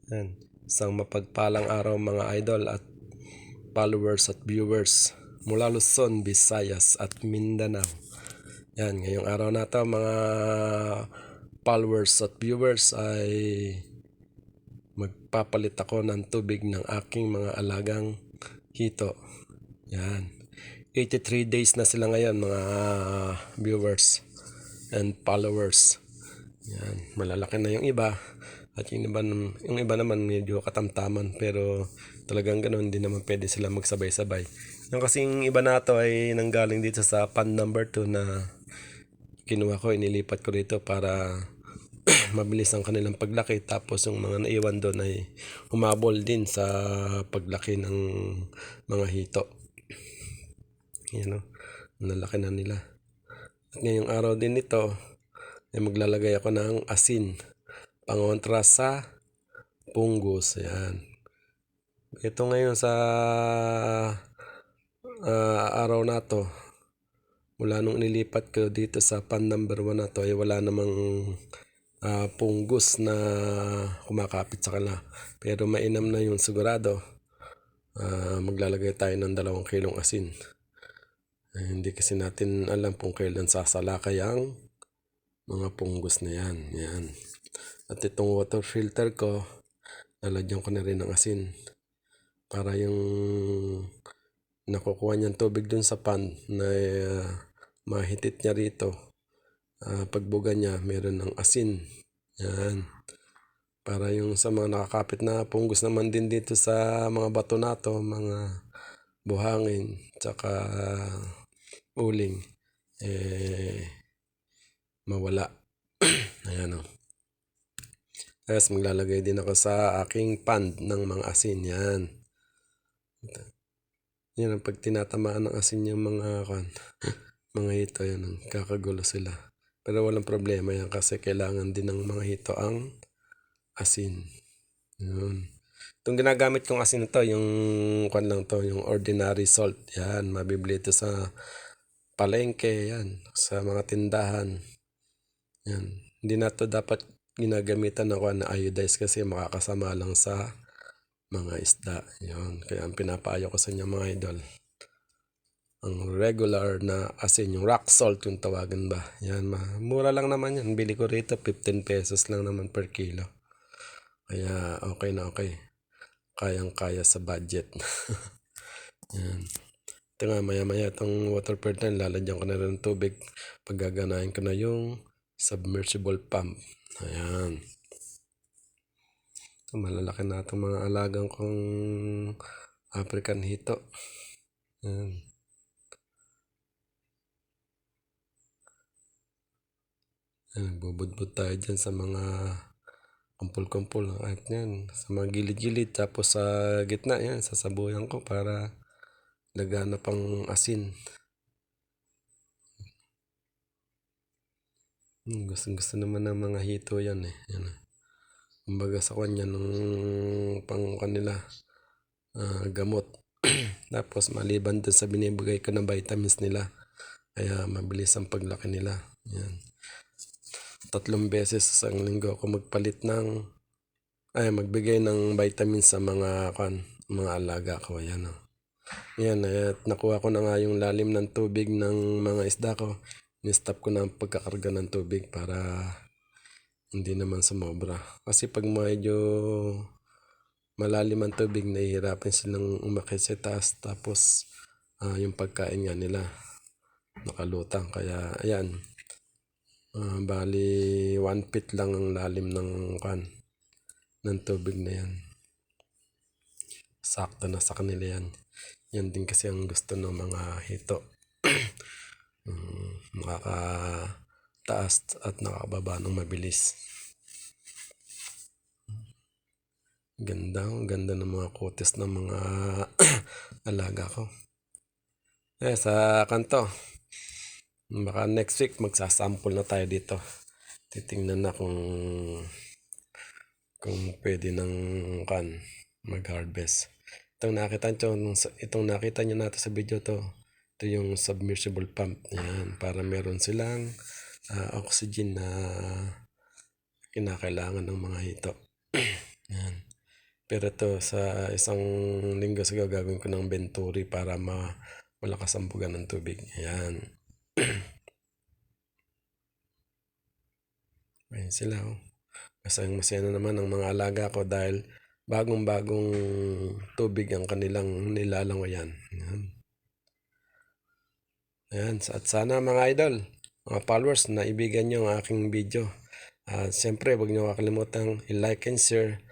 Yan. Isang mapagpalang araw mga idol at followers at viewers mula Luzon, Visayas at Mindanao. Yan, ngayong araw na to mga followers at viewers ay magpapalit ako ng tubig ng aking mga alagang hito. Yan. 83 days na sila ngayon mga viewers and followers. Yan, malalaki na yung iba. At yung iba naman medyo katamtaman, pero talagang ganoon, hindi naman pwede sila magsabay-sabay. Yung kasing iba na to ay nanggaling dito sa pan number 2 na kinuha ko, inilipat ko dito para mabilis ang kanilang paglaki. Tapos yung mga naiwan doon ay humabol din sa paglaki ng mga hito. Yan o, nalaki na nila. At ngayong araw din ito ay maglalagay ako ng asin pangontra sa pungus. Yan. Ito ngayon sa araw na to, mula nung nilipat ko dito sa pan number 1 na to ay wala namang pungus na kumakapit sa kanila. Pero mainam na yung sigurado. Maglalagay tayo ng 2 kilong asin. Hindi kasi natin alam kung kailan sasalakay ang mga pungus na yan. Yan. At itong water filter ko, lalagyan ko na rin ng asin para yung nakukuha niyang tubig dun sa pan na mahitit niya rito. Pagbuga niya, meron ng asin. Yan. Para yung sa mga nakakapit na pungus naman din dito sa mga bato na to, mga buhangin, tsaka uling, mawala. Ayan o. Tapos maglalagay din ako sa aking pan ng mga asin. Yan. Yan ang pag tinatamaan ng asin yung mga mga hito, yan, kakagulo sila. Pero walang problema yan kasi kailangan din ng mga hito ang asin. Yun. Itong ginagamit kong asin na to, yung lang to, yung ordinary salt. Yan, mabibili ito sa palengke, yan, sa mga tindahan. Yan. Hindi na to dapat ginagamitan ng na iodized kasi makakasama lang sa mga isda. Yun. Kaya ang pinapayo ko sa inyo mga idol, ang regular na asin, yung rock salt yung tawagan ba. Yan, mura lang naman yan. Bili ko rito 15 pesos lang naman per kilo. Kaya okay na okay. Kayang-kaya sa budget. Yan. Ito nga, maya-maya itong water filter, lalagyan ko na rin ng tubig. Paggaganahin ko na yung submersible pump. Ayan. Ito, malalaki na itong mga alagang kong African hito. Ayan. Bubudbud tayo dyan sa mga kumpul-kumpul. At yan, sa mga gilid-gilid. Tapos sa gitna, yan, sasabuyan ko para lagana pang asin. Gusto naman ng mga hito yan eh. Yan. Kumbaga sa kanya nung pang kanila gamot. Tapos maliban dun sa binibigay ko ng vitamins nila, kaya mabilis ang paglaki nila. Yan. 3 beses sa isang linggo ako magbigay ng vitamins sa mga alaga ko. Yan o. Yan, at nakuha ko na nga yung lalim ng tubig ng mga isda ko. Ni-stop ko na ang pagkakarga ng tubig para hindi naman sumobra. Kasi pag medyo malalim ang tubig, nahihirapan silang umakyat sa taas. Tapos yung pagkain nga nila nakalutang. Kaya ayan, bali 1 feet lang ang lalim ng tubig na yan. Sakto na sa kanila yan. Yan din kasi ang gusto ng mga hito. Makakataas at nakakababa ng mabilis. Ganda ng mga kutis ng mga alaga ko. Sa kanto, baka next week magsasample na tayo dito. Titingnan na kung pwede ng mag-harvest. Itong nakita nyo natin sa video to, ito yung submersible pump. Yan, para meron silang oxygen na kinakailangan ng mga hito. Yan. Pero ito sa isang linggo siguro gagawin ko ng Venturi para malakas ang buga ng tubig. Ayan. Ayan sila oh. Masaya na naman ang mga alaga ko dahil bagong-bagong tubig ang kanilang nilalangoyan. Ayan. Ayan. At sana mga idol, mga followers, naibigan nyo ang aking video. At siyempre, huwag nyo kakalimutan i-like and share